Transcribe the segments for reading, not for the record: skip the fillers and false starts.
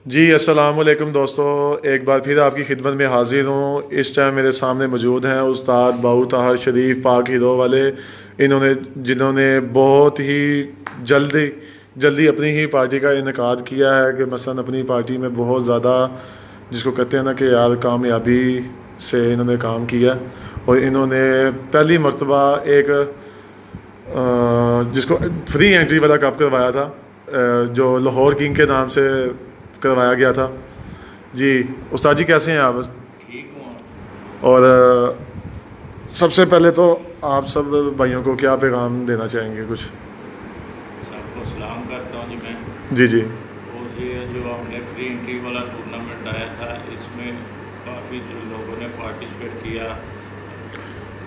जी अस्सलाम वालेकुम दोस्तों, एक बार फिर आपकी खिदमत में हाजिर हूँ। इस टाइम मेरे सामने मौजूद हैं उस्ताद बाऊ ताहर शरीफ पाक हीरो वाले। जिन्होंने बहुत ही जल्दी जल्दी अपनी ही पार्टी का इनकाद किया है कि मसलन अपनी पार्टी में बहुत ज़्यादा जिसको कहते हैं ना कि यार कामयाबी से इन्होंने काम किया। और इन्होंने पहली मर्तबा एक जिसको फ्री एंट्री वाला कप करवाया था, जो लाहौर किंग के नाम से करवाया गया था। जी उस्ताद जी कैसे हैं आप? ठीक हूँ। और सबसे पहले तो आप सब भाइयों को क्या पैगाम देना चाहेंगे कुछ? सबको सलाम करता हूँ जी मैं। जी जी और ये जो हमने फ्री एंट्री वाला टूर्नामेंट आया था, इसमें काफ़ी लोगों ने पार्टिसिपेट किया।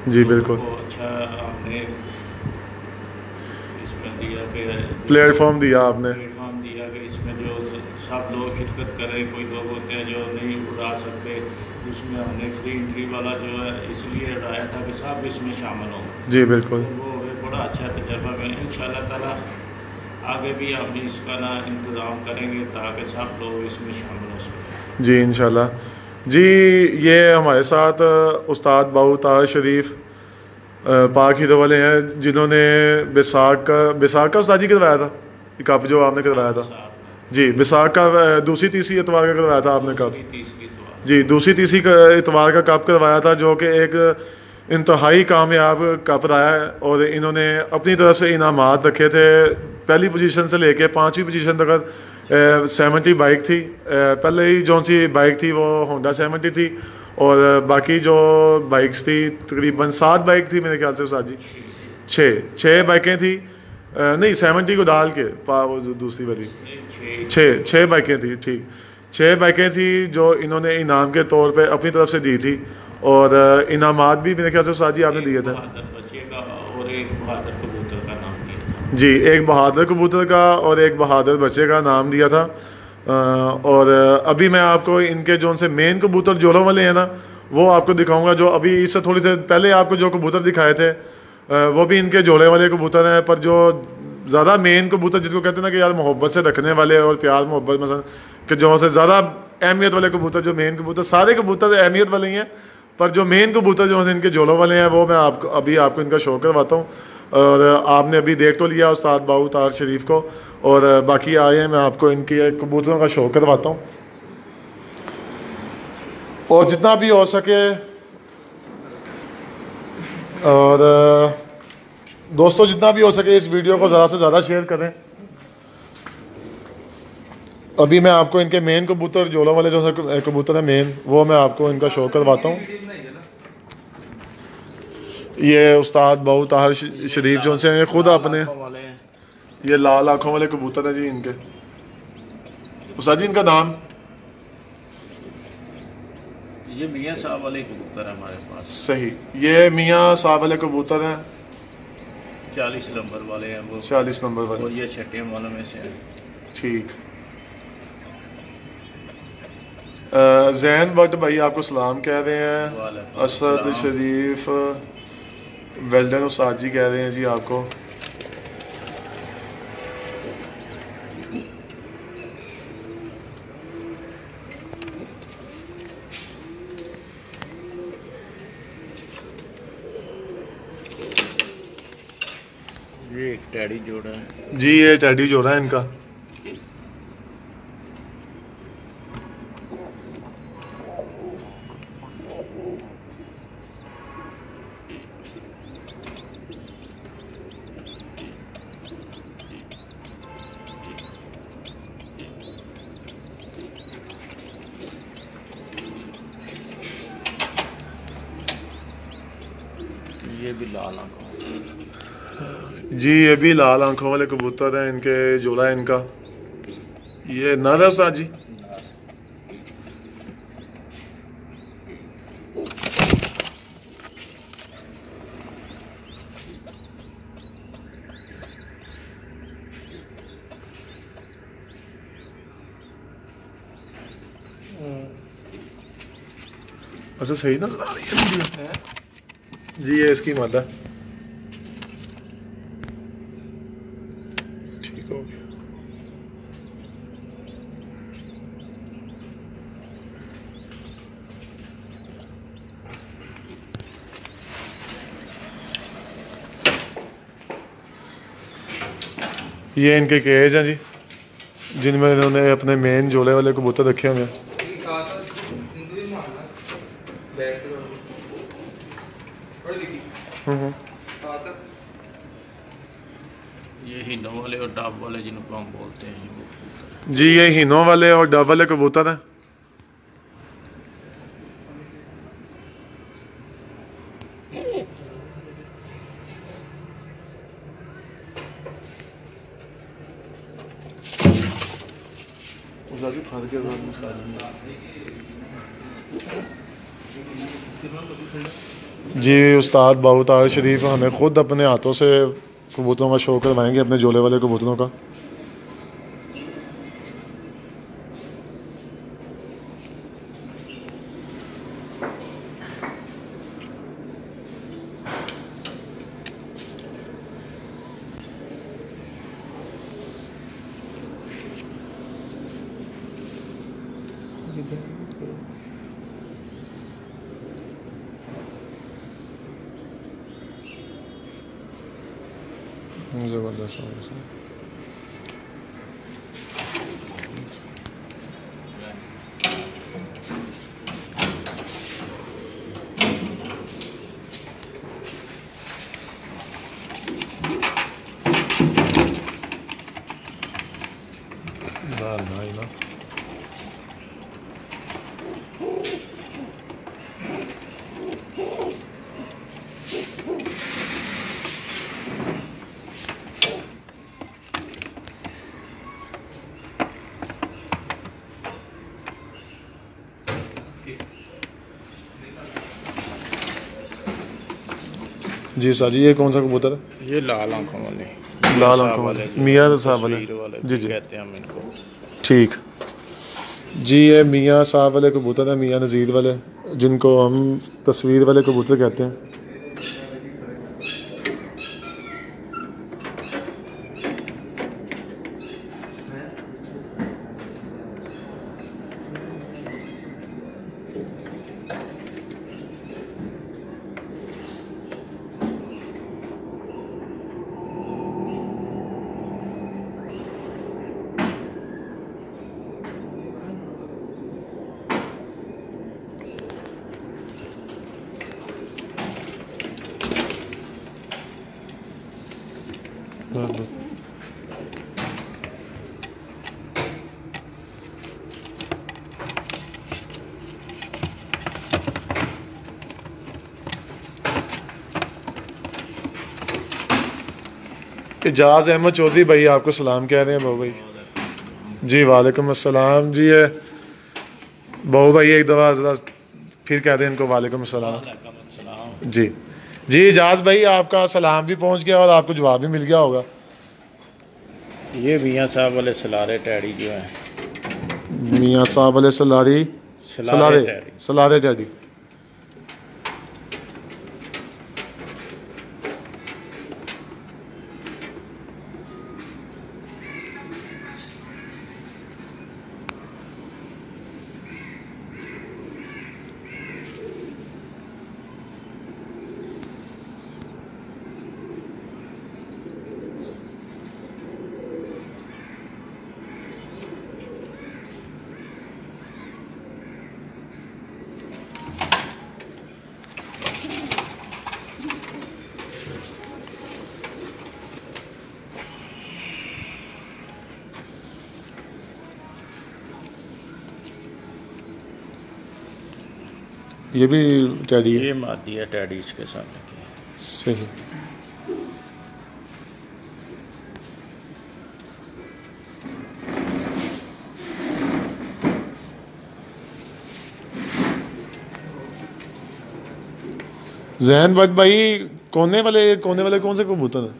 जी लोगों बिल्कुल। को अच्छा हमने इसमें दिया कि प्लेटफॉर्म दिया आपने। प्लेटफॉर्म दिया कि इसमें जो सब लोग शिरकत करें। कोई लोग होते हैं जो नहीं उड़ा सकते, उसमें हमने फ्री एंट्री वाला जो है इसलिए उड़ाया था कि सब इसमें शामिल हों। जी बिल्कुल। तो वो एक बड़ा अच्छा तजर्बा में इंशाल्लाह ताला आगे भी हम इसका ना इंतज़ाम करेंगे ताकि सब लोग इसमें शामिल हो सकें। जी इंशाल्लाह। जी ये हमारे साथ उस्ताद बाऊ ताहर शरीफ पाक हीरो वाले हैं, जिन्होंने बिसाख का उस्ताद जी करवाया था कप जो आपने करवाया था। साहब जी बिसाख का दूसरी तीसरी इतवार का करवाया था आपने कप। दूसरी तीसरी तो जी दूसरी तीसरी इतवार का कप करवाया था, जो कि एक इंतहाई कामयाब कप रहा है। और इन्होंने अपनी तरफ से इनामात रखे थे। पहली पोजीशन से लेके पाँचवीं पोजीशन तक 70 बाइक थी। पहले ही जौन सी बाइक थी वो होंडा 70 थी। और बाकी जो बाइक्स थी तकरीबन 7 बाइक थी मेरे ख्याल से उस्ताद जी। छः बाइकें थी। नहीं 70 को डाल के वो जो दूसरी वाली छः छः बाइकें थी। ठीक, 6 बाइकें थी जो इन्होंने इनाम के तौर पे अपनी तरफ से दी थी। और इनामात भी मेरे ख्याल से उस्ताद जी आपने दिए थे। बहादुर बच्चे का और एक बहादुर कबूतर का नाम दिया था। जी एक बहादुर कबूतर का और एक बहादुर बच्चे का नाम दिया था। और अभी मैं आपको इनके जो उनसे मेन कबूतर जोलों वाले हैं ना, वो आपको दिखाऊंगा। जो अभी इससे थोड़ी देर पहले आपको जो कबूतर दिखाए थे वो भी इनके जोड़े वाले कबूतर हैं। पर जो ज़्यादा मेन कबूतर जिसको कहते हैं ना कि यार मोहब्बत से रखने वाले और प्यार मोहब्बत मसन कि जो से ज़्यादा अहमियत वाले कबूतर, जो मेन कबूतर, सारे कबूतर अहमियत वाले ही हैं, पर जो मेन कबूतर जो है इनके जोड़ों वाले हैं वो मैं आपको इनका शो करवाता हूँ। और आपने अभी देख तो लिया उस्ताद बाऊ तार शरीफ को, और बाकी आए हैं मैं आपको इनके कबूतरों का शो करवाता हूँ। और जितना भी हो सके, और दोस्तों जितना भी हो सके इस वीडियो को ज़्यादा से ज़्यादा शेयर करें। अभी मैं आपको इनके मेन कबूतर जोलों वाले जो कबूतर है मेन, वो मैं आपको इनका शो करवाता हूँ। ये उस्ताद बाऊ ताहर शरीफ जो से हैं खुद अपने, वाले हैं। ये लाल आँखों वाले कबूतर है जी इनके। उस्ताद जी इनका नाम? ये मियाँ साहब वाले कबूतर है हमारे पास। सही, ये मियाँ साहब वाले कबूतर हैं। 40 नंबर वाले हैं वो। 40 नंबर और वाले। ये छठे वालों में से है। ठीक। जैन भट्ट भाई आपको सलाम कह रहे हैं। वालेकुम असद सलाम। शरीफ वेल्डन उस्ताद जी कह रहे हैं जी आपको। ये एक टैडी जोड़ा है। जी ये टैडी जोड़ा है इनका। ये भी लाल आंखों। जी ये भी लाल आंखों वाले कबूतर हैं, इनके जोड़ा है इनका। ये नर है उस्ताद जी। अच्छा सही ना आ रही है वीडियो? जी ये इसकी मादा। ठीक हो गया। ये इनके केज हैं जी, जिनमें इन्होंने अपने मेन जोले वाले कबूतर रखे हुए हैं। ये हिनों वाले और डब वाले जिनको हम बोलते हैं वो कबूतर जी ये हिनों वाले और डब वाले कबूतर हैं। जी उस्ताद बाबूतार शरीफ हमें खुद अपने हाथों से कबूतरों का शो करवाएंगे, अपने जोले वाले कबूतरों का। ज़बरदस्त। ना जी सर जी, ये कौन सा कबूतर है? ये लाल आंखों वाले, लाल आंखों वाले मियाँ साहब वाले जी जी कहते हैं हम इनको। ठीक जी, ये मियाँ साहब वाले कबूतर है, मियाँ नज़ीर वाले, जिनको हम तस्वीर वाले कबूतर कहते हैं। एजाज अहमद चौधरी भाई आपको सलाम कह रहे हैं बहू भाई। जी वालेकुम अस्सलाम जी। ये बहू भाई एक दफ़ा ज़रा फिर कह दें इनको वालेकुम अस्सलाम। जी जी एजाज भाई आपका सलाम भी पहुंच गया और आपको जवाब भी मिल गया होगा। ये मियाँ साहब वाले सलारे टैडी जो हैं, मियाँ साहब वाले सलारे टैडी। ये भी टैडी है? ये मादी है टैडी इसके सामने की। सही। जैन भट्ट भाई कोने वाले कौन से कबूतर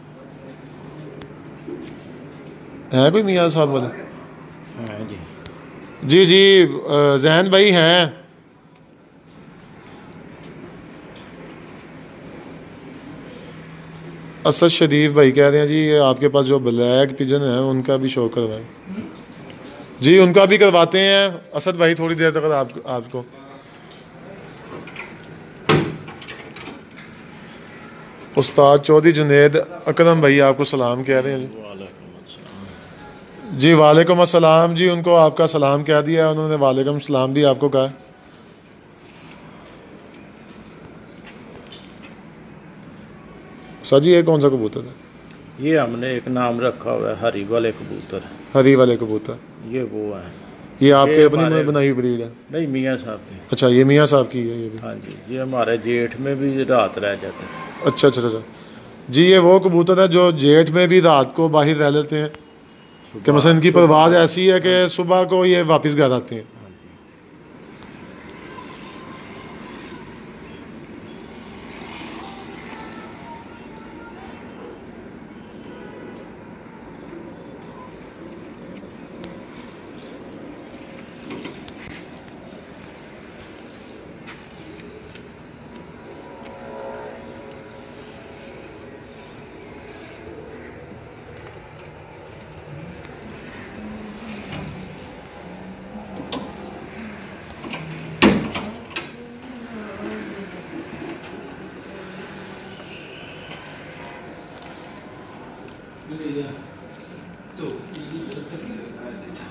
है कोई मियाँ साहब वाले? हाँ जी जी जी जैन भाई हैं। असद शरीफ भाई कह रहे हैं जी ये आपके पास जो ब्लैक पिजन है उनका भी शो करवाएं। जी उनका भी करवाते हैं असद भाई थोड़ी देर तक आपको। उस्ताद चौधरी जुनेद अकरम भाई आपको सलाम कह रहे हैं जी। जी वालेकुम अस्सलाम जी, उनको आपका सलाम कह दिया, उन्होंने वालेकुम सलाम भी आपको कहा। सर जी ये कौन सा कबूतर है? ये हमने एक नाम रखा हुआ है हरी वाले कबूतर। हरी वाले कबूतर, ये वो है। ये आपके ये अपनी हमारे बनाई हुई ब्रीड है? नहीं, मियाँ साहब की। अच्छा ये मियाँ साहब की है ये भी? हाँ जी, ये हमारे जेठ में भी रात रह जाते थे। अच्छा अच्छा अच्छा। जी ये वो कबूतर है जो जेठ में भी रात को बाहर रह लेते हैं, कि मतलब इनकी परवाज़ ऐसी है कि सुबह को ये वापस घर आते हैं। हाँ जी।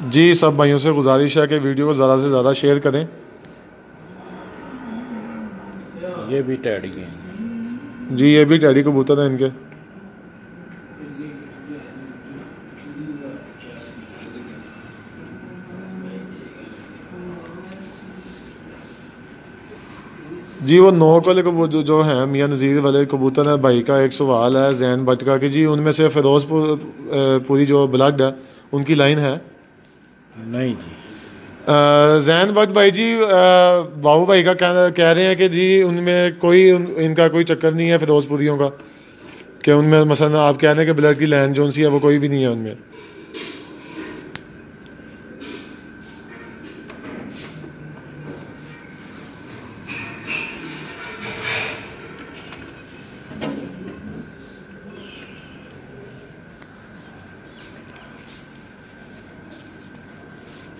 जी सब भाइयों से गुजारिश है कि वीडियो को ज़्यादा से ज़्यादा शेयर करें। ये भी टैडी हैं। जी ये भी टैडी कबूतर हैं इनके। जी वो नोक वाले कबूतर जो हैं मियाँ नज़ीर वाले कबूतर हैं, भाई का एक सवाल है जैन भट्ट का कि जी उनमें से फ़िरोज़पुर पूरी जो ब्लड है उनकी लाइन है? नहीं जी। जैन भट्ट भाई जी बाबू भाई का कह रहे हैं कि जी उनमें कोई इनका कोई चक्कर नहीं है फ़िरोज़पुरियों का, कि उनमें मसलन आप कह रहे हैं कि ब्लड की लाइन जो सी है वो कोई भी नहीं है उनमें।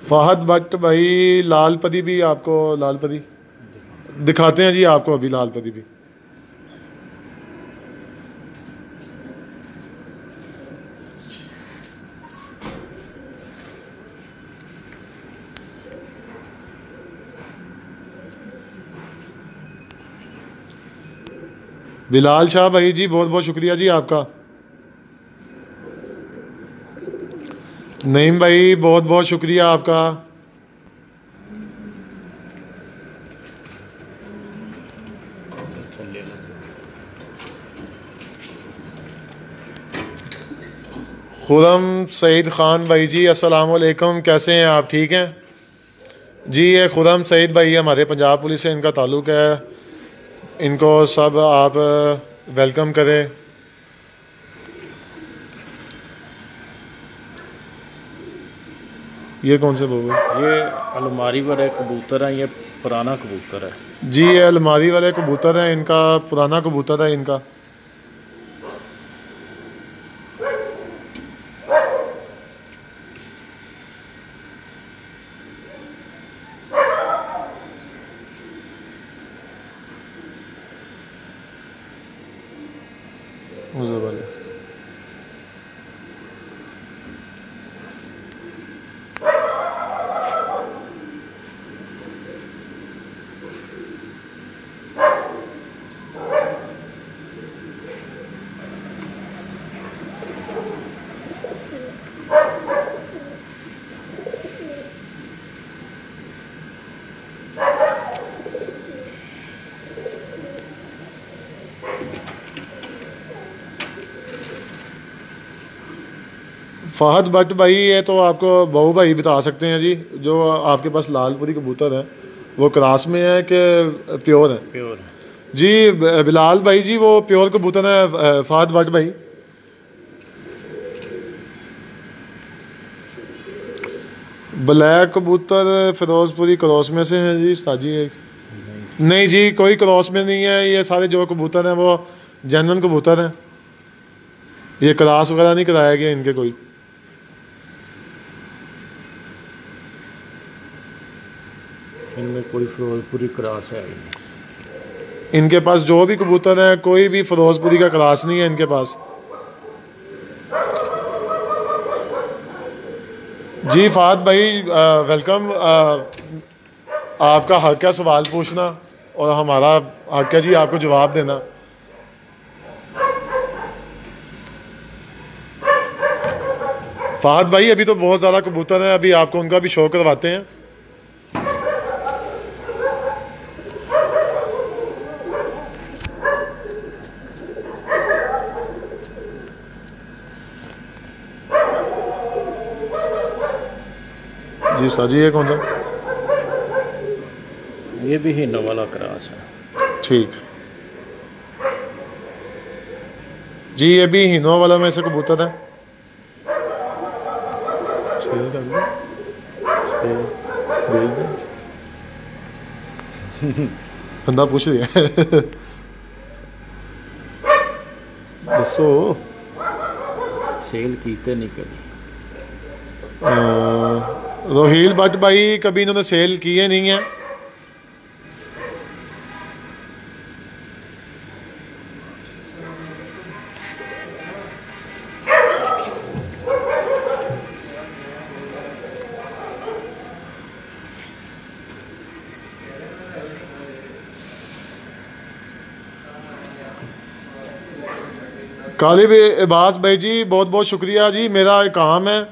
फहद भट्ट भाई लाल परी भी आपको, लाल परी दिखाते हैं जी आपको अभी, लाल परी भी। बिलाल शाह भाई जी बहुत बहुत शुक्रिया जी आपका। नईम भाई बहुत बहुत शुक्रिया आपका। खुरम सईद ख़ान भाई जी अस्सलाम वालेकुम, कैसे हैं आप, ठीक हैं? जी ये खुरम सईद भाई हमारे पंजाब पुलिस से इनका ताल्लुक़ है, इनको सब आप वेलकम करें। ये कौन से बाबू? ये अलमारी वाले कबूतर हैं, ये पुराना कबूतर है। जी ये अलमारी वाले कबूतर हैं, इनका पुराना कबूतर है इनका। फहद भट्ट भाई ये तो आपको बहू भाई बता सकते हैं जी, जो आपके पास लालपुरी कबूतर है वो क्रॉस में है कि प्योर है? प्योर जी बिलाल भाई जी वो प्योर कबूतर है फहद भट्ट भाई। ब्लैक कबूतर फिरोजपुरी क्रॉस में से हैं जी साजी एक? नहीं जी कोई क्रॉस में नहीं है, ये सारे जो कबूतर हैं वो जेन्युइन कबूतर हैं, ये क्रॉस वगैरह नहीं कराया गया इनके कोई। इनमें कोई फिरोजपुरी क्रॉस है? इनके पास जो भी कबूतर है कोई भी फिरोजपुरी का क्रॉस नहीं है इनके पास। जी फात भाई वेलकम। आपका हक है सवाल पूछना और हमारा हक है जी आपको जवाब देना। फात भाई अभी तो बहुत ज़्यादा कबूतर हैं, अभी आपको उनका भी शो करवाते हैं। जी सर जी, ये कौन सा? ये भी हिनो वाला क्रॉस है। ठीक जी, ये भी हिनो वाला में से कबूतर है। सेल कर दो, सेल भेज दो। बंदा पूछ रही है। दसो सेल कीते नहीं कभी। रोहिल भट्ट भाई कभी इन्होंने सेल किए नहीं है। कालिब इबास भाई जी बहुत बहुत शुक्रिया जी। मेरा काम है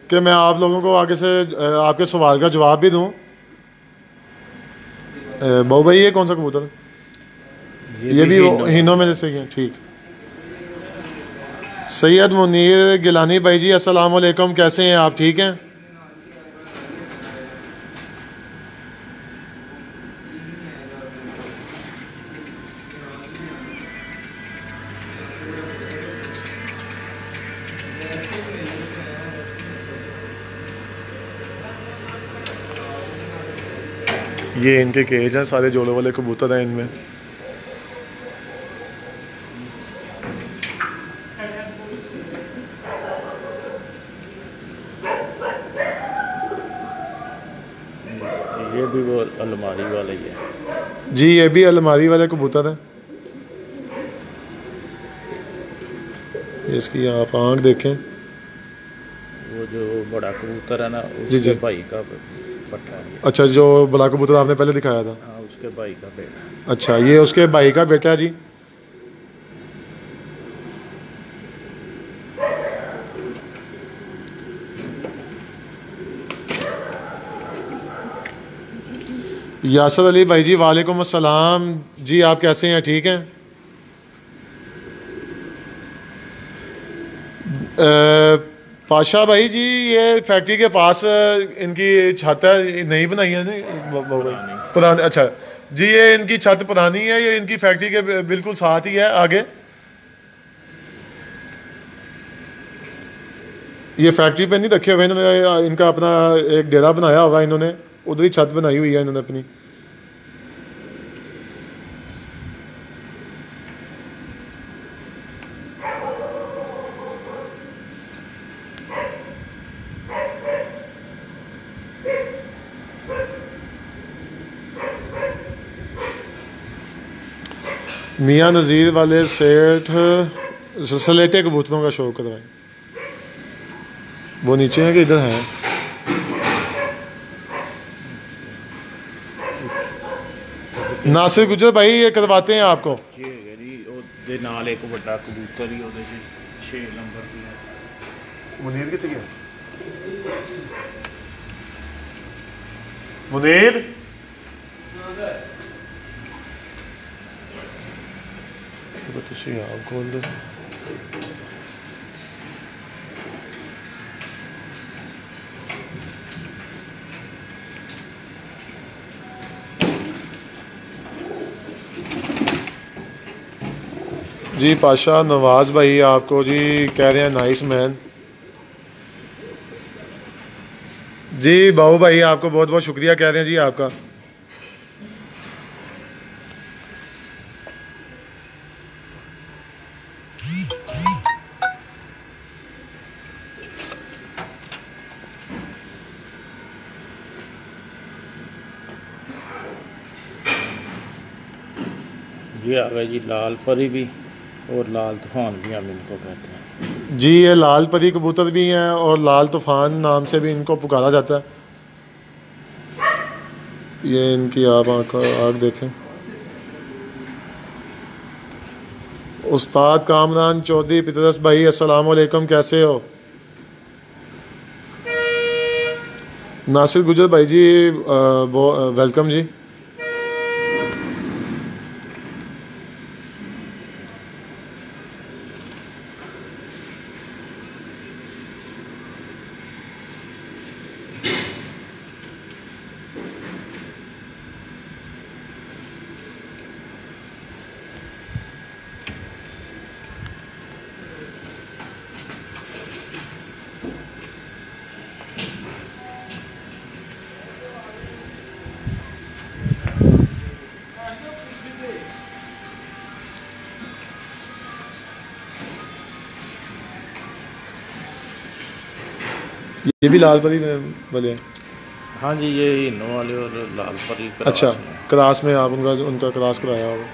कि मैं आप लोगों को आगे से आपके सवाल का जवाब भी दूं। बाबू भाई ये कौन सा कबूतर है? ये भी वो हिनो में से ही है। ठीक। सैयद मुनीर गिलानी भाई जी अस्सलाम वालेकुम, कैसे हैं आप? ठीक हैं। ये इनके केज हैं, सारे जोड़ों वाले कबूतर हैं इनमें। ये भी वो अलमारी वाला ही है जी, ये भी अलमारी वाले कबूतर हैं। इसकी आप आंख देखें। वो जो बड़ा कबूतर है ना, जी उसके जी। भाई का पट्टा है। अच्छा, जो बड़ा कबूतर आपने पहले दिखाया था। हाँ, उसके भाई का बेटा। अच्छा, ये उसके भाई का बेटा है जी। यासर अली भाई जी वालेकुम अस्सलाम जी, आप कैसे हैं? ठीक हैं। पाशा भाई जी ये फैक्ट्री के पास इनकी छत है, नई बनाई है पुरानी। अच्छा जी, ये इनकी छत पुरानी है, ये इनकी फैक्ट्री के बिल्कुल साथ ही है आगे। ये फैक्ट्री पे नहीं रखे हुए इन्होंने, इनका अपना एक डेरा बनाया हुआ है इन्होंने, उधर ही छत बनाई हुई है इन्होंने अपनी। मियाँ नज़ीर वाले सेठ सलेटे कबूतरों का शौक करवाएं। वो नीचे है कि इधर है? नासिर गुजर भाई ये करवाते हैं आपको। ਉਹਦੇ ਨਾਲ ਇੱਕ ਵੱਡਾ ਕਬੂਤਰ ਹੀ ਉਹਦੇ 'ਚ 6 ਨੰਬਰ ਦੀ ਹੈ। मुनीर कितने गया? मुनीर तो तुसी आप खोल दो। जी पाशा नवाज भाई आपको जी कह रहे हैं नाइस मैन। जी बाबू भाई आपको बहुत बहुत शुक्रिया कह रहे हैं जी आपका। ये आ गए जी लाल परी भी और लाल तूफान भी हम इनको कहते हैं। जी ये लाल परी कबूतर भी हैं और लाल तूफ़ान नाम से भी इनको पुकारा जाता है। ये इनकी आप आँख देखें। उस्ताद कामरान चौधरी पितरस भाई अस्सलाम वालेकुम, कैसे हो? नासिर गुजर भाई जी वेलकम जी। ये भी लाल परी वाले हैं? हाँ जी, ये हिन्नों वाले और लाल परी क्रॉस अच्छा, में। क्लास में आप उनका क्लास कराया होगा।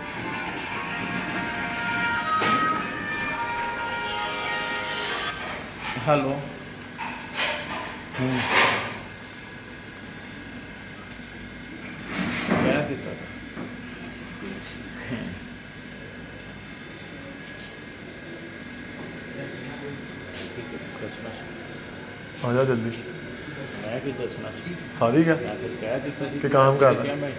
हेलो। क्या दिक्कत है? आ जा जल्दी। मैं कि दसना सारी क्या क्या दिक्कत कि काम कर रहा है? मैं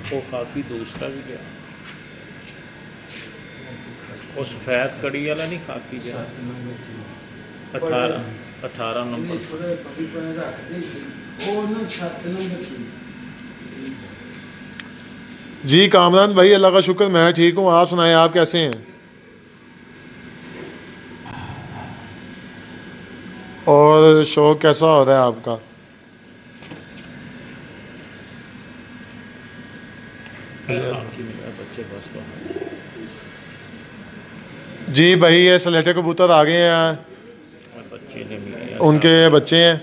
वो खाकी दूसरा भी गया, वो सफेद कड़ी वाला नहीं, खाकी गया 18 नंबर। जी कामरान भाई अल्लाह का शुक्र, मैं ठीक हूँ, आप सुनाएं, आप कैसे हैं? और शौक कैसा हो रहा है आपका? बच्चे बस जी भाई ये सलेटे कबूतर आ गए हैं, बच्चे ने मिले, उनके बच्चे हैं।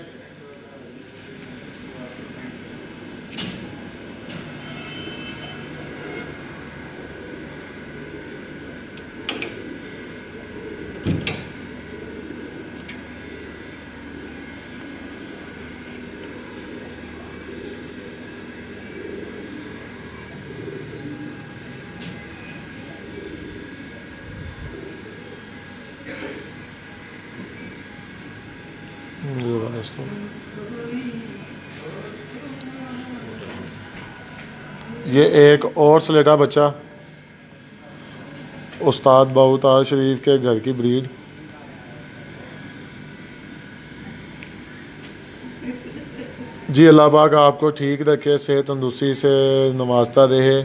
ये एक और सलेटा बच्चा उस्ताद बाउतार शरीफ के घर की ब्रीड। जी अल्लाह पाक आपको ठीक रखे, सेहत तंदुरुस्ती से नवाजता रहे।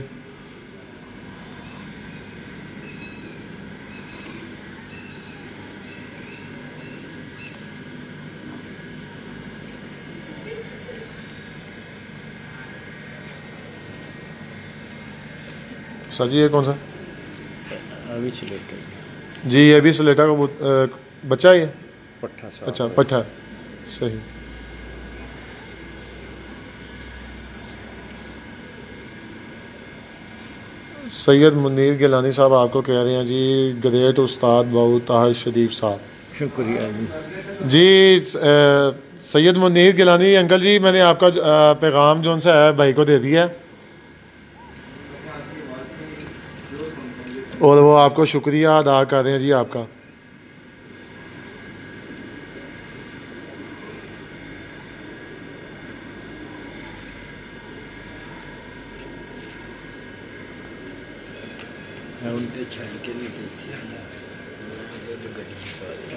सर जी ये कौन सा? अभी सलेटा जी ये भी सलेटा का बच्चा ही है? पट्ठा सा। अच्छा पट्ठा, सही। सैयद मुनीर गिलानी साहब आपको कह रहे हैं जी, ग्रेट उस्ताद बाउतार शरीफ साहब। शुक्रिया जी सैयद मुनीर गिलानी अंकल जी, मैंने आपका पैगाम जो उनसे है भाई को दे दिया है और वो आपको शुक्रिया अदा कर रहे हैं जी आपका।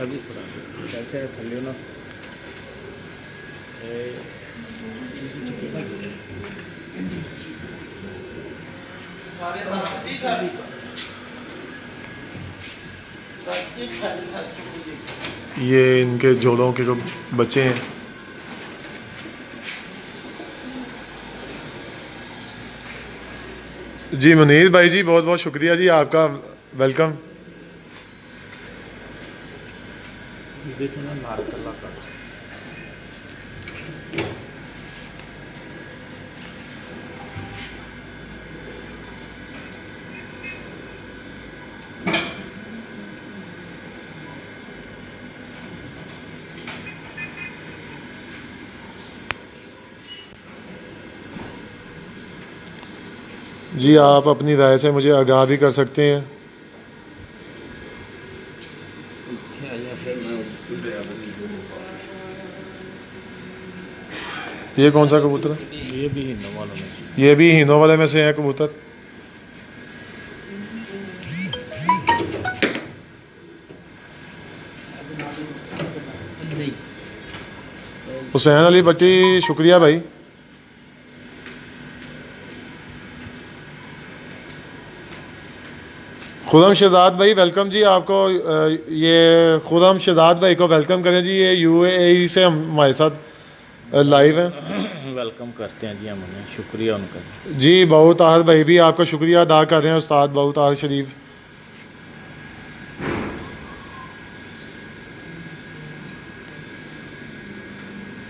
अभी थोड़ा थले ना ये इनके जोड़ों के जो बच्चे हैं। जी मुनीर भाई जी बहुत बहुत शुक्रिया जी आपका, वेलकम। जी आप अपनी राय से मुझे आगाह भी कर सकते हैं। ये कौन सा कबूतर है? ये भी हिंदू वालों में से। ये भी हीनों वाले में से है कबूतर। हुसैन अली भट्टी, शुक्रिया भाई। खुदम शहजाद भाई वेलकम जी आपको। ये खुदम शहजाद भाई को वेलकम करें जी। ये यूएई से हमारे साथ लाइव हैं। वेलकम करते हैं जी हम उन्हें, शुक्रिया उनका। जी बहुत ताहर भाई भी आपका शुक्रिया अदा कर रहे हैं। उस्ताद बहुत ताहर शरीफ।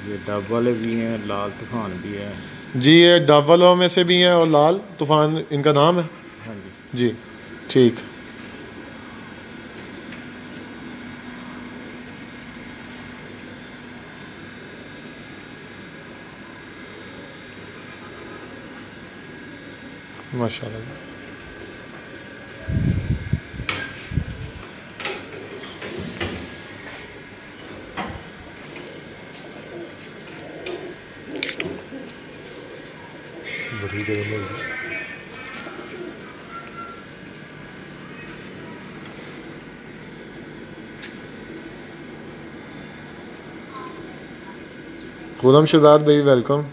ये डब वाले भी हैं, लाल तूफान भी है। जी ये डबलों में से भी हैं और लाल तूफान इनका नाम है। हाँ जी। जी ठीक। माशाल्लाह। बड़ी देर में खुदम शहजाद भाई वेलकम।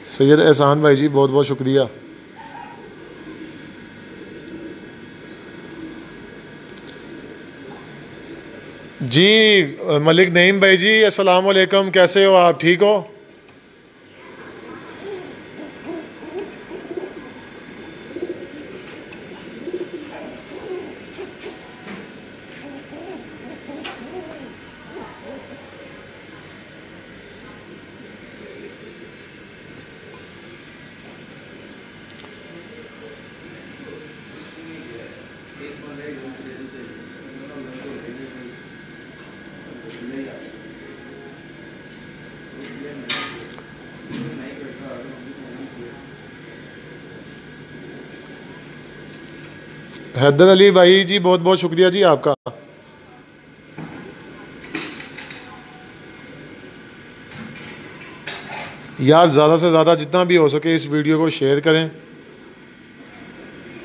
सैयद एहसान भाई जी बहुत बहुत शुक्रिया। जी मलिक नईम भाई जी अस्सलाम वालेकुम, कैसे हो आप? ठीक हो? हैदर अली भाई जी बहुत बहुत शुक्रिया जी आपका। यार ज़्यादा से ज़्यादा जितना भी हो सके इस वीडियो को शेयर करें।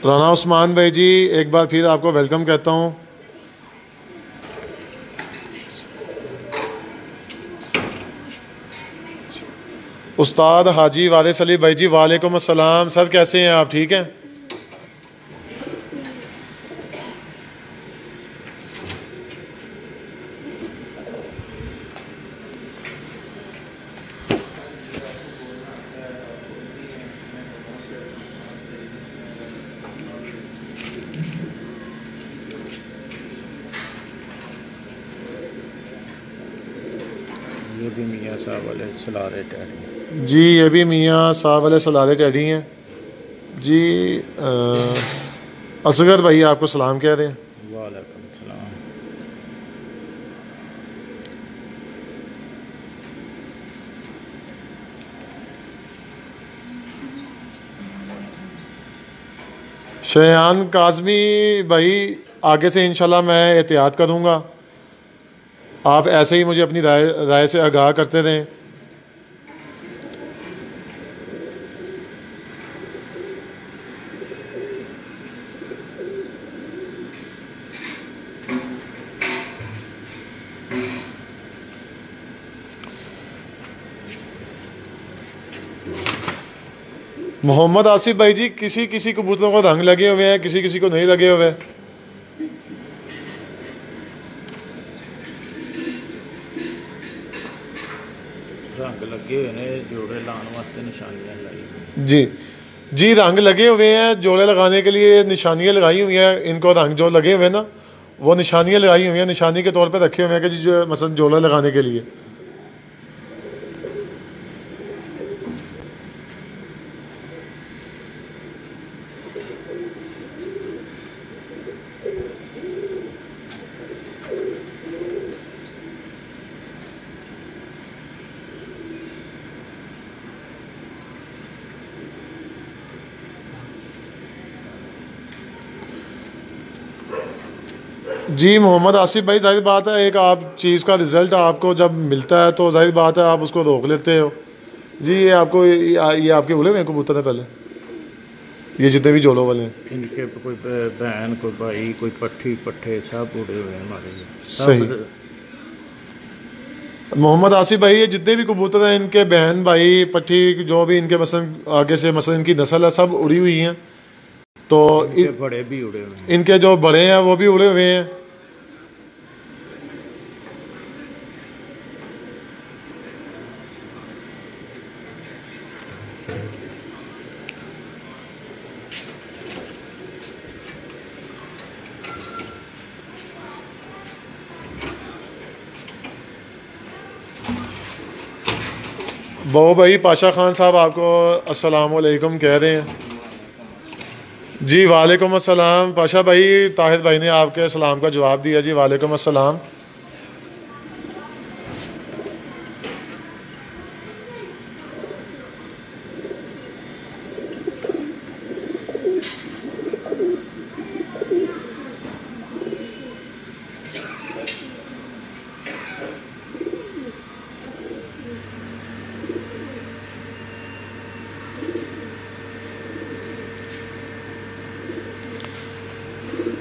राना उस्मान भाई जी एक बार फिर आपको वेलकम कहता हूँ। उस्ताद हाजी वारिस अली भाई जी वालेकुम अस्सलाम। सर कैसे हैं आप? ठीक हैं? ये भी मियाँ साहब वाले सलारे टैडी। जी ये भी मियाँ साहब वाले सलारे टैडी हैं जी। असगर भाई आपको सलाम कह रहे हैं। वालेकुम सलाम। शयान काज़मी भाई आगे से इंशाल्लाह मैं एहतियात करूँगा। आप ऐसे ही मुझे अपनी राय से आगाह करते रहें। मोहम्मद आसिफ भाई जी किसी किसी कबूतरों को रंग लगे हुए हैं, किसी किसी को नहीं लगे हुए। रंग लगे हुए ने, जोड़े लाने वास्ते निशानियां लाई। जी जी रंग लगे हुए हैं, जोड़े लगाने के लिए निशानियां लगाई हुई हैं। इनको रंग जो लगे हुए हैं ना वो निशानियां लगाई हुई हैं, निशानी के तौर पे रखे हुए हैं कि जी जो मसलन जोड़ा लगाने के लिए। जी मोहम्मद आसिफ भाई, जाहिर बात है एक आप चीज़ का रिज़ल्ट आपको जब मिलता है तो जाहिर बात है आप उसको रोक लेते हो। जी ये आपको ये आपके बोले हुए कबूतर है पहले, ये जितने भी जोलों वाले हैं। इनके कोई बहन, कोई भाई, कोई पट्ठी पट्ठे सब उड़े हुए हैं हमारे लिए। सही। मोहम्मद आसिफ भाई, ये जितने भी कबूतर हैं इनके बहन भाई पट्ठी जो भी इनके मसलन आगे से मसलन इनकी नस्ल है सब उड़ी हुई हैं। तो इनके बड़े भी उड़े हुए हैं। इनके जो बड़े हैं वो भी उड़े हुए हैं। बहु भाई पाशा खान साहब आपको अस्सलाम वालेकुम कह रहे हैं। जी वालेकुम अस्सलाम पाशा भाई, ताहिर भाई ने आपके सलाम का जवाब दिया। जी वालेकुम अस्सलाम।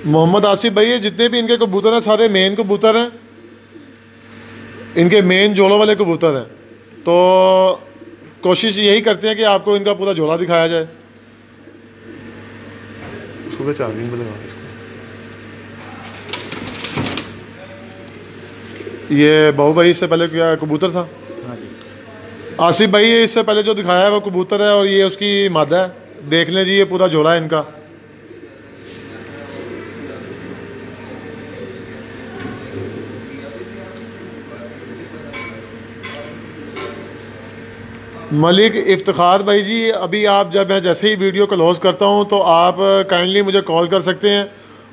मोहम्मद आसिफ भाई, ये जितने भी इनके कबूतर हैं सारे मेन कबूतर हैं, इनके मेन जोड़ों वाले कबूतर हैं। तो कोशिश यही करते हैं कि आपको इनका पूरा जोड़ा दिखाया जाए। सुबह चार्जिंग में लगा इसको। ये बाबू भाई इससे पहले क्या कबूतर था? हाँ जी। आसिफ भाई ये इससे पहले जो दिखाया है वो कबूतर है और ये उसकी मादा है। देख लें जी, ये पूरा जोड़ा है इनका। मलिक इफ्तिखार भाई जी, अभी आप जब मैं जैसे ही वीडियो क्लोज करता हूं तो आप काइंडली मुझे कॉल कर सकते हैं।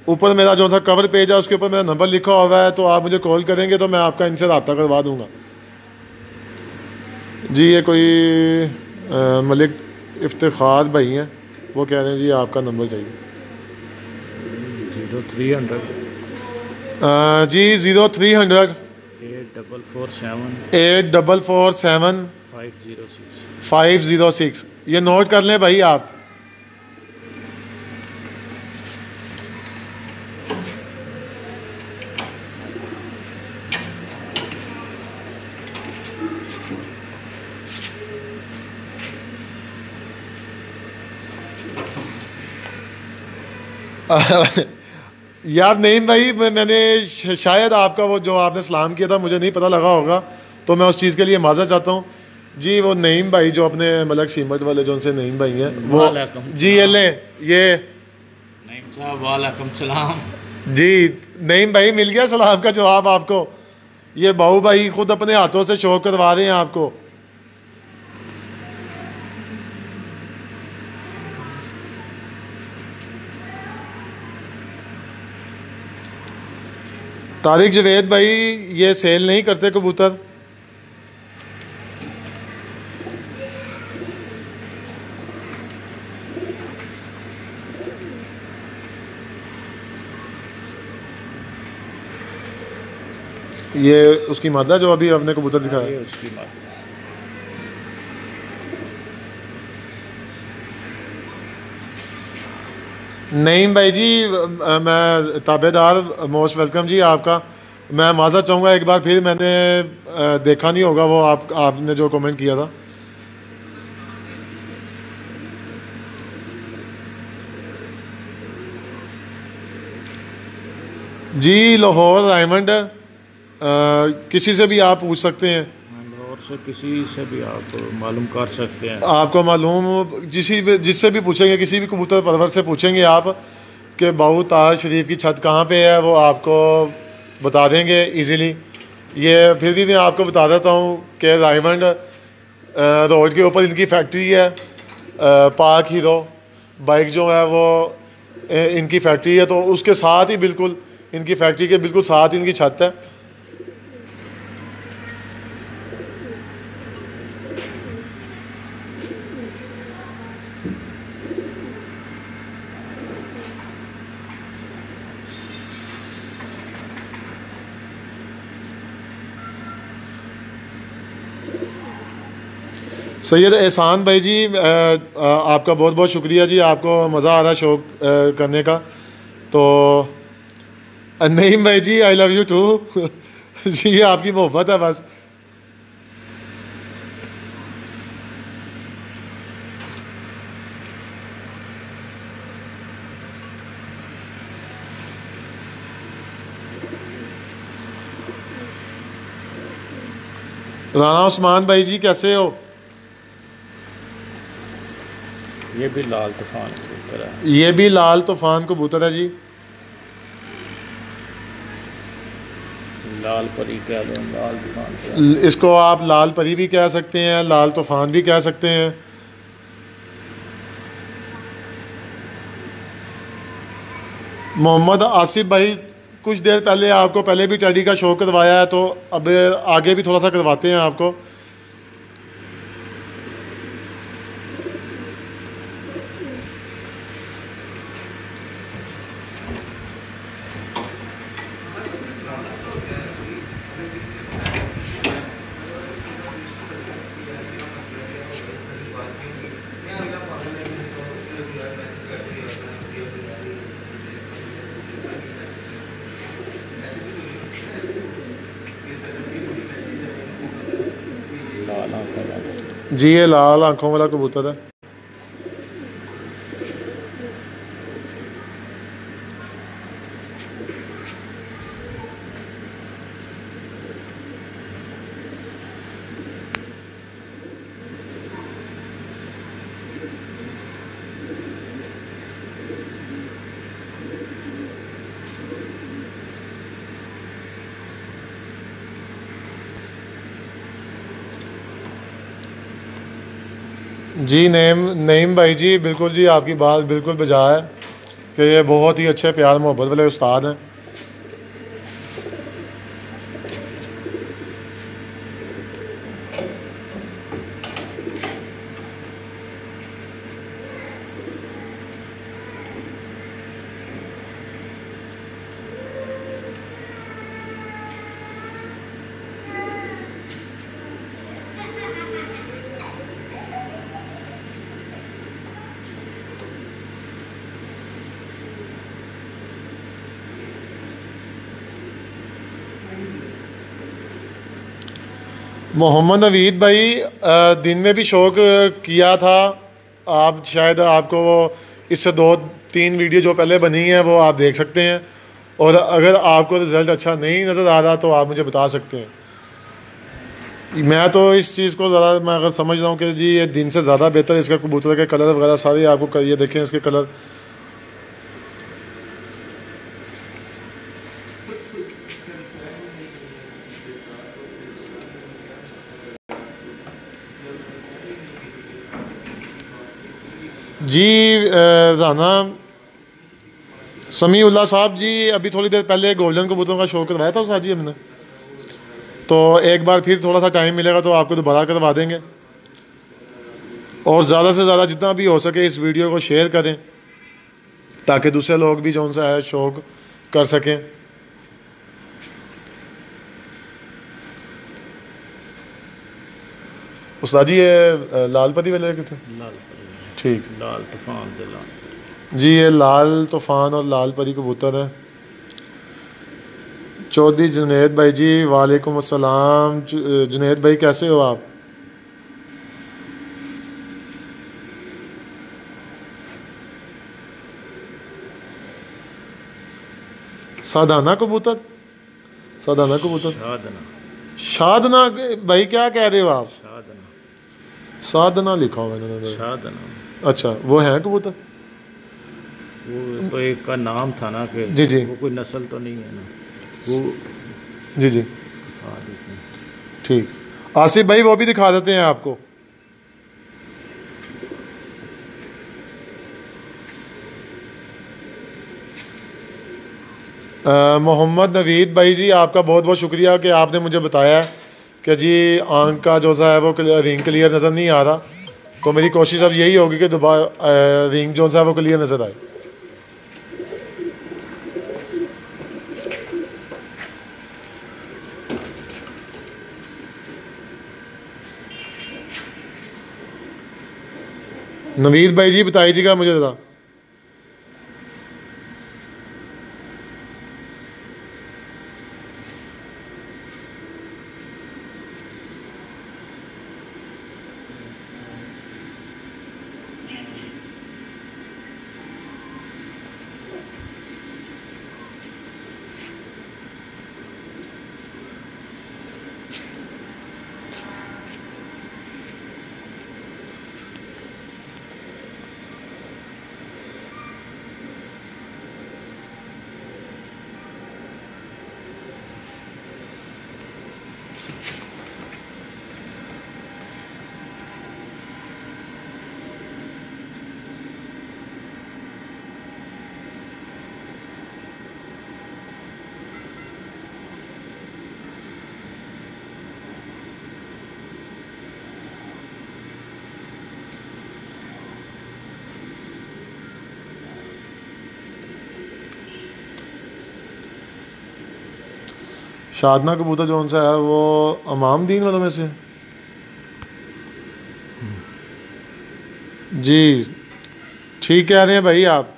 ऊपर मेरा जो सा कवर पेज है उसके ऊपर मेरा नंबर लिखा हुआ है, तो आप मुझे कॉल करेंगे तो मैं आपका इनसे रब्ता करवा दूंगा। जी ये कोई मलिक इफ्तिखार भाई हैं, वो कह रहे हैं जी आपका नंबर चाहिए। 0300 जी 0300 8447 8447 506। 506। ये नोट कर लें भाई आप। यार नहीं भाई, मैंने शायद आपका वो जो आपने सलाम किया था मुझे नहीं पता लगा होगा, तो मैं उस चीज़ के लिए माज़ा चाहता हूँ। जी वो नईम भाई जो अपने मलक सीमट वाले जो उनसे नईम भाई हैं वो, जी ये लें ये नईम साहब वालेकुम सलाम। जी नईम भाई मिल गया सलाम का जवाब आपको। ये बाबू भाई खुद अपने हाथों से शो करवा रहे हैं आपको। तारिक जवेद भाई, ये सेल नहीं करते कबूतर। ये उसकी मादा जो अभी आपने कबूतर दिखाया, उसकी बात। नहीं भाई जी, मैं ताबेदार मोस्ट वेलकम जी आपका। मैं माज़ा चाहूँगा एक बार फिर, मैंने देखा नहीं होगा वो आपने जो कमेंट किया था। जी लाहौर डायमंड, किसी से भी आप पूछ सकते हैं, और से किसी से भी आप मालूम कर सकते हैं। आपको मालूम जिससे भी पूछेंगे, किसी भी कबूतर परवर से पूछेंगे आप कि बाबू ताज शरीफ की छत कहाँ पे है, वो आपको बता देंगे इजीली। ये फिर भी मैं आपको बता देता हूँ कि डायमंड रोड के ऊपर इनकी फैक्ट्री है। पाक हीरो बाइक जो है वो इनकी फैक्ट्री है, तो उसके साथ ही बिल्कुल इनकी फैक्ट्री के बिल्कुल साथ इनकी छत है। सैयद एहसान भाई जी, आपका बहुत बहुत शुक्रिया जी, आपको मज़ा आ रहा है शौक करने का। तो नईम भाई जी, आई लव यू टू। जी ये आपकी मोहब्बत है बस। राना उस्मान भाई जी कैसे हो? ये भी लाल तूफान कबूतर है। ये भी लाल तूफान कबूतर है जी। लाल परी कह लो, लाल तूफान कह लो। इसको आप लाल परी भी कह सकते हैं, लाल तूफान भी कह सकते हैं। मोहम्मद आसिफ भाई, कुछ देर पहले आपको पहले भी टेडी का शो करवाया है, तो अब आगे भी थोड़ा सा करवाते हैं आपको। लाल आंखों वाला। जी ये लाल आंखों वाला कबूतर है। जी नईम भाई जी, बिल्कुल जी, आपकी बात बिल्कुल बजा है कि ये बहुत ही अच्छे प्यार मोहब्बत वाले उस्ताद हैं। मोहम्मद नवीद भाई, दिन में भी शौक किया था आप, शायद आपको वो इससे 2-3 वीडियो जो पहले बनी है वो आप देख सकते हैं। और अगर आपको रिज़ल्ट अच्छा नहीं नज़र आ रहा तो आप मुझे बता सकते हैं। मैं तो इस चीज़ को ज़्यादा मैं अगर समझ रहा हूँ कि जी ये दिन से ज़्यादा बेहतर है, इसका कबूतर के कलर वगैरह सारे आपको ये देखें इसके कलर। जी राना समीउल्लाह साहब जी, अभी थोड़ी देर पहले गोल्डन कबूतरों का शो करवाया था उस्ताद जी हमने, तो एक बार फिर थोड़ा सा टाइम मिलेगा तो आपको दोबारा करवा देंगे। और ज़्यादा से ज़्यादा जितना भी हो सके इस वीडियो को शेयर करें ताकि दूसरे लोग भी जो सा है शौक कर सकें। उस्ताद जी ये लाल परी वाले थे? लाल परी। ठीक। लाल तूफान दे लाल। जी ये लाल तूफान और लाल परी कबूतर है। चौधरी जुनैद भाई जी, वालेकुम अस्सलाम। जुनैद भाई कैसे हो आप? सादाना कबूतर, सादाना कबूतर, शादना। शादना भाई क्या कह रहे हो आप? शादना। साधना लिखा हुआ है इन्होंने। शादना। अच्छा वो है कबूतर? वो तो एक का नाम था ना कि जी जी वो कोई नस्ल तो नहीं है ना वो। जी जी हाँ देखिए। ठीक। आसिफ भाई वो भी दिखा देते हैं आपको। मोहम्मद नवीद भाई जी, आपका बहुत बहुत शुक्रिया कि आपने मुझे बताया कि जी आंख का जो सा है वो रिंग क्लियर नज़र नहीं आ रहा, तो मेरी कोशिश अब यही होगी कि दोबारा रिंग जो सा है वो क्लियर नज़र आए। नवीद भाई जी बताइएगा मुझे ज़रा। शादना कबूतर जो सा है वो अमाम दीन वालों में से। जी ठीक कह रहे हैं भाई आप।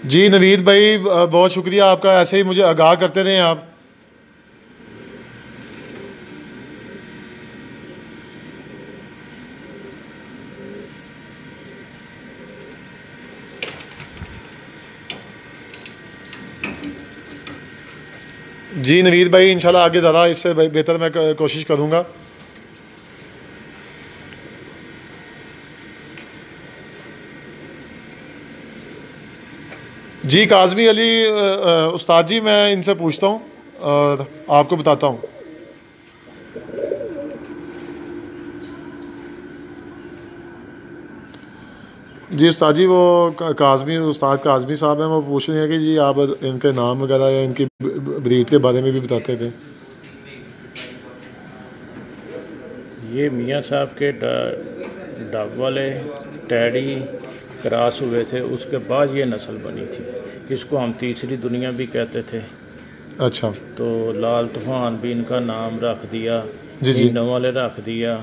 जी नवीद भाई बहुत शुक्रिया आपका, ऐसे ही मुझे आगाह करते रहें आप। जी नवीद भाई इंशाल्लाह आगे ज़्यादा इससे बेहतर मैं कोशिश करूँगा। जी काज़मी अली उस्ताद जी मैं इनसे पूछता हूँ और आपको बताता हूँ। जी उस्ताद जी वो काज़मी उस्ताद काज़मी साहब हैं, वो पूछ रहे हैं कि जी आप इनके नाम वगैरह या इनकी ब्रीड के बारे में भी बताते थे। ये मियाँ साहब के डग वाले टैडी क्रॉस हुए थे, उसके बाद ये नस्ल बनी थी। इसको हम तीसरी दुनिया भी कहते थे। अच्छा। तो लाल तूफान भी इनका नाम रख दिया, जी जी मीनों वाले रख दिया,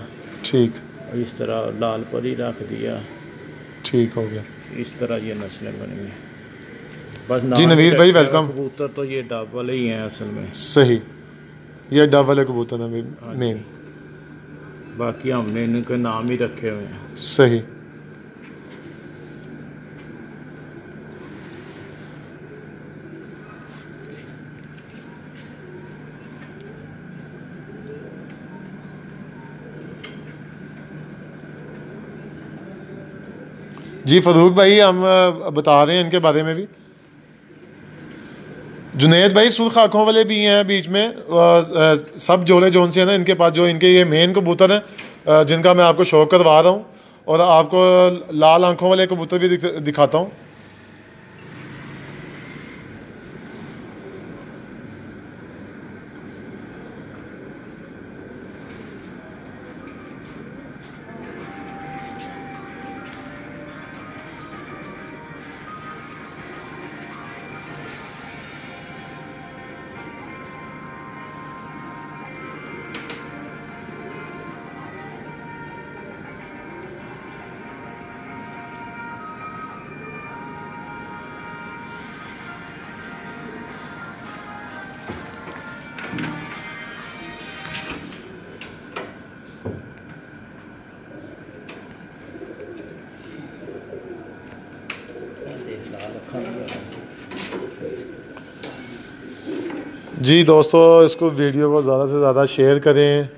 ठीक, इस तरह लाल परी रख दिया, ठीक हो गया। इस तरह ये नस्लें बनी हैं। बस जी नवीद भाई वेलकम। कबूतर तो ये डग वाले ही हैं असल में। सही, ये डब वाले कबूतर हैं मेन। बाकी हमने इनके नाम ही रखे हुए हैं। सही। जी फरूक भाई हम बता रहे हैं इनके बारे में भी। जुनेद भाई सुर्ख आँखों वाले भी हैं बीच में, सब जोड़े जोन से हैं ना इनके पास, जो इनके ये मेन कबूतर हैं जिनका मैं आपको शो करवा रहा हूँ, और आपको लाल आँखों वाले कबूतर भी दिखाता हूँ। जी दोस्तों इसको वीडियो को ज़्यादा से ज़्यादा शेयर करें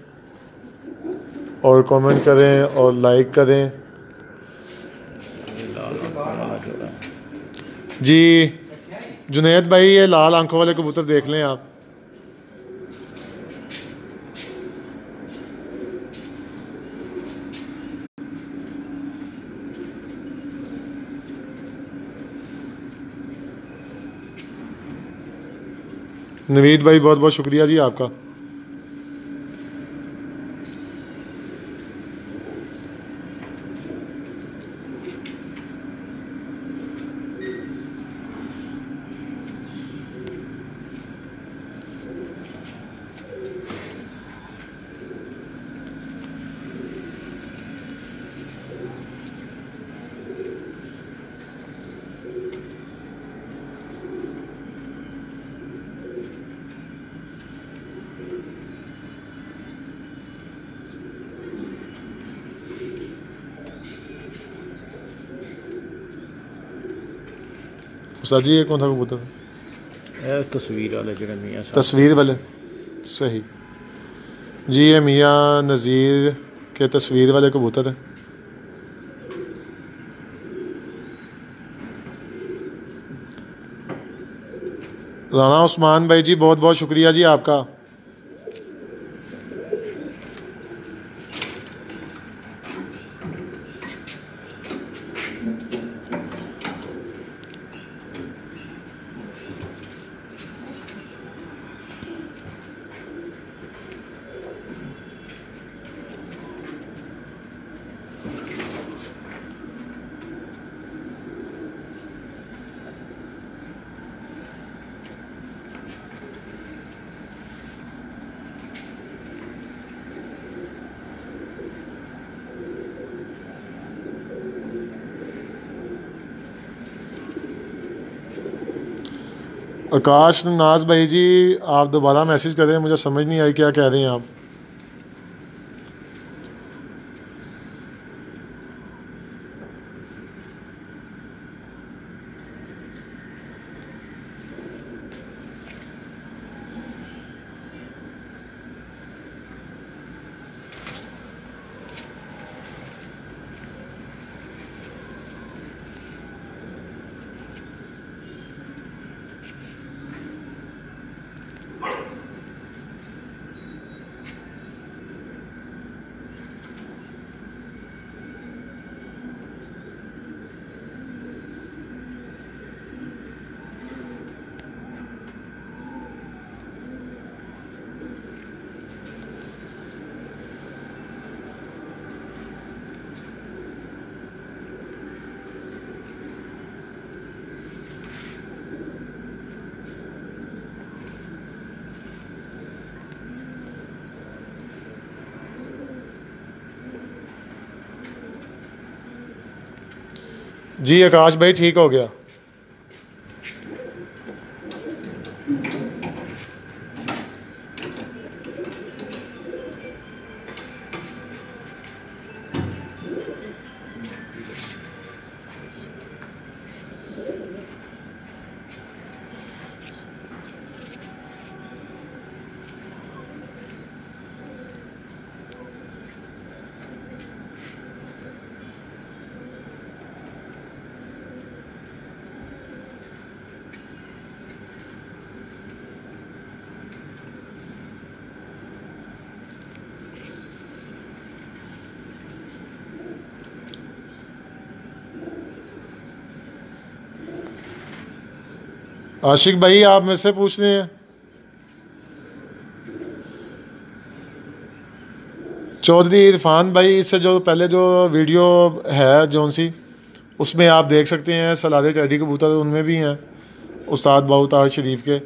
और कमेंट करें और लाइक करें। जी जुनैद भाई ये लाल आंखों वाले कबूतर देख लें आप। नवीद भाई बहुत बहुत शुक्रिया जी आपका। उस्ताद जी ये कौन सा कबूतर? तस्वीर वाले जो मियाँ साहब। तस्वीर वाले, सही जी। ये मियाँ नज़ीर के तस्वीर वाले कबूतर है। राना उस्मान भाई जी बहुत बहुत शुक्रिया जी आपका। आकाश नाज भाई जी आप दोबारा मैसेज कर रहे हैं, मुझे समझ नहीं आई क्या कह रहे हैं आप। जी आकाश भाई ठीक हो गया। आशिक भाई आप मेरे से पूछ रहे हैं। चौधरी इरफान भाई इससे जो पहले जो वीडियो है जौन सी उसमें आप देख सकते हैं सलादे टेडी कबूतर उनमें भी हैं उस्ताद बाउतार शरीफ के।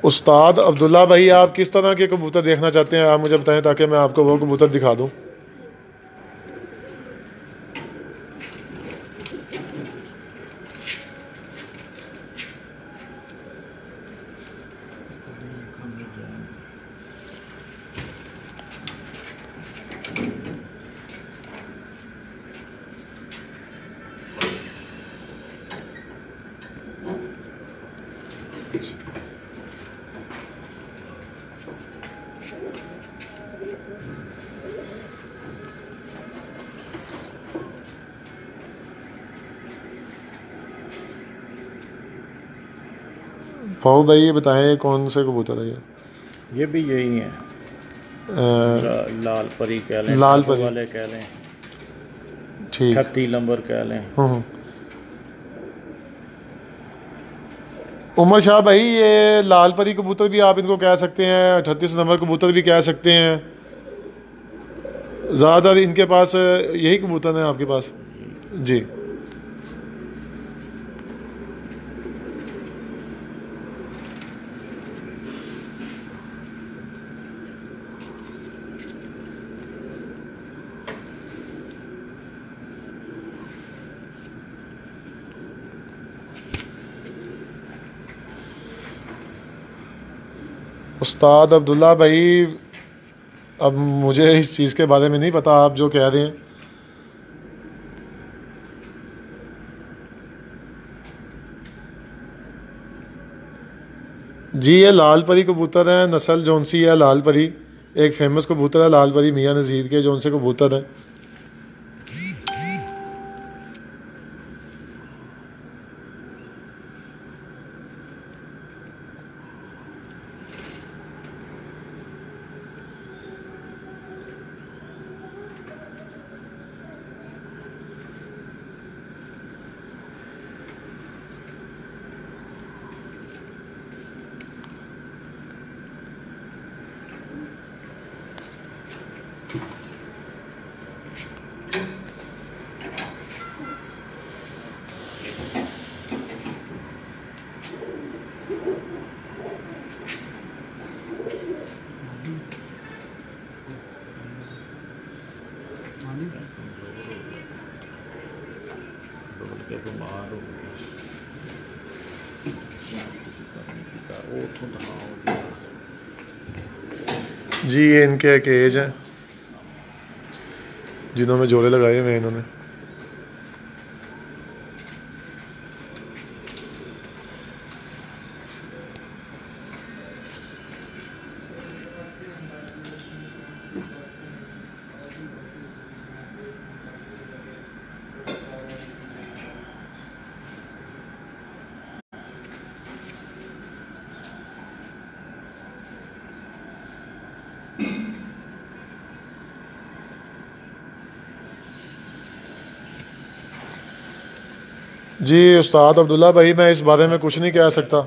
उस्ताद अब्दुल्ला भाई आप किस तरह के कबूतर देखना चाहते हैं आप मुझे बताएं ताकि मैं आपको वो कबूतर दिखा दूं। फाऊ भाई ये बताएं कौन से कबूतर है ये भी यही है लाल परी कह लें, लाल परी वाले कह लें, ठीक 38 नंबर कह लें। उमर शाह भाई ये लाल परी कबूतर भी आप इनको कह सकते हैं, 38 नंबर कबूतर भी कह सकते हैं। ज़्यादातर इनके पास यही कबूतर हैं आपके पास जी। उस्ताद अब्दुल्ला भाई अब मुझे इस चीज़ के बारे में नहीं पता, आप जो कह रहे हैं। जी ये लाल परी कबूतर है, नस्ल जौन सी है लाल परी, एक फेमस कबूतर है लाल परी मियाँ नज़ीर के जौन से कबूतर है। दौड़ के बीमार हो गए, वो तो हो गया। जी ये इनके केज हैं जिन्हों में जोड़े लगाए हुए हैं इन्होंने। जी उस्ताद अब्दुल्ला भाई, मैं इस बारे में कुछ नहीं कह सकता।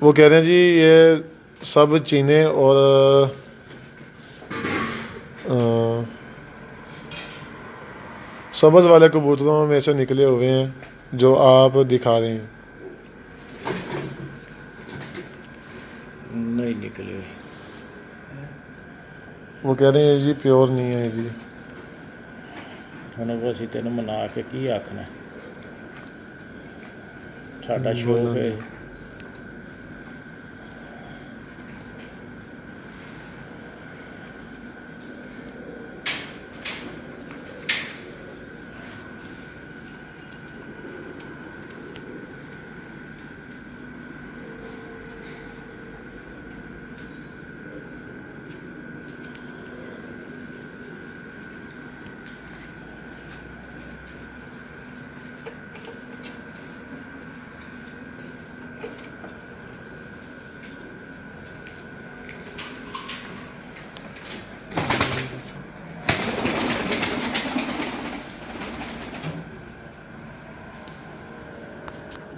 वो कह रहे हैं जी ये सब चीने और सब्ज़ वाले कबूतरों में से निकले हुए हैं जो आप दिखा रहे हैं। नहीं निकले, वो कह रहे हैं जी प्योर नहीं है जी। ਹੁਣ ਅਸੀਂ ਤੈਨੂੰ ਮਨਾ ਕੇ ਕੀ ਆਖਣਾ, ਸਾਡਾ ਸ਼ੌਕ ਹੈ।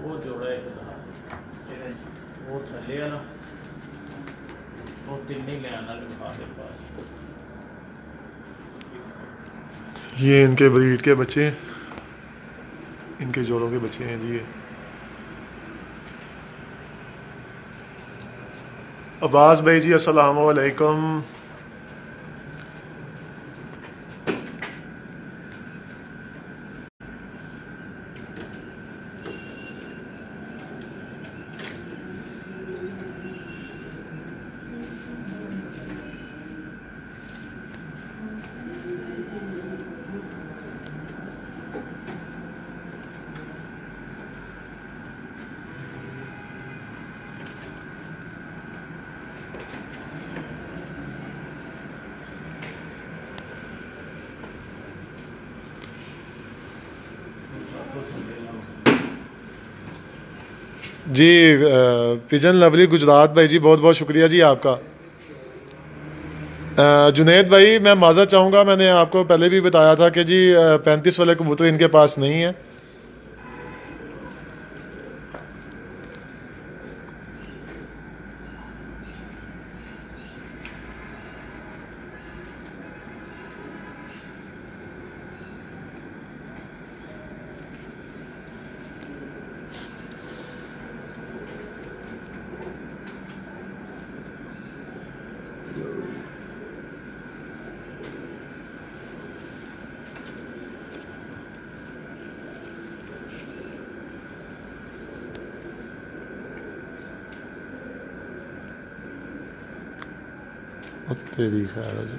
वो जोड़ा एक वो थले है ना, वो तीन नहीं ले आना लिखा के पास। ये इनके ब्रीड के बच्चे हैं, इनके जोड़ों के बच्चे हैं जी ये। अब्बास भाई जी अस्सलाम वालेकुम। जी पिजन लवली गुजरात भाई जी, बहुत बहुत शुक्रिया जी आपका। जुनेद भाई मैं माज़रत चाहूँगा, मैंने आपको पहले भी बताया था कि जी 35 वाले कबूतर इनके पास नहीं है। और तेरी खैर है जी।